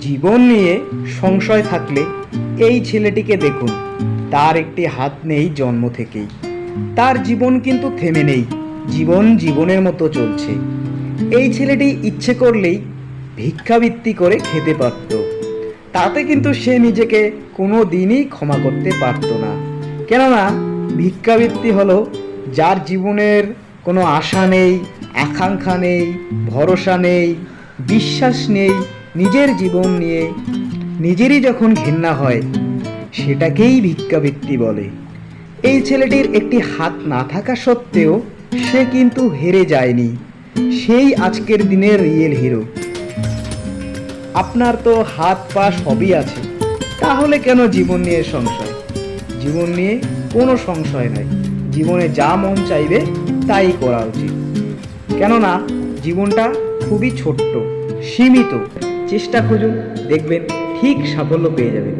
জীবন নিয়ে সংশয় থাকলে এই ছেলেটিকে দেখুন। তার একটি হাত নেই জন্ম থেকেই। তার জীবন কিন্তু থেমে নেই, জীবন জীবনের মতো চলছে। এই ছেলেটি ইচ্ছে করলেই ভিক্ষাবৃত্তি করে খেতে পারত, তাতে কিন্তু সে নিজেকে কোনো দিনই ক্ষমা করতে পারত না। কেননা ভিক্ষাবৃত্তি হলো যার জীবনের কোনো আশা নেই, আকাঙ্ক্ষা নেই, ভরসা নেই, বিশ্বাস নেই, নিজের জীবন নিয়ে নিজেরই যখন ঘেন্না হয়, সেটাকেই ভিক্ষাবৃত্তি বলে। এই ছেলেটির একটি হাত না থাকা সত্ত্বেও সে কিন্তু হেরে যায়নি, সেই আজকের দিনের রিয়েল হিরো। আপনার তো হাত পা সবই আছে, তাহলে কেন জীবন নিয়ে সংশয়? জীবন নিয়ে কোনো সংশয় নাই, জীবনে যা মন চাইবে তাই করা উচিত। কেননা জীবনটা খুবই ছোট্ট, সীমিত। চেষ্টা খুঁজুন, দেখবেন ঠিক সাফল্য পেয়ে যাবেন।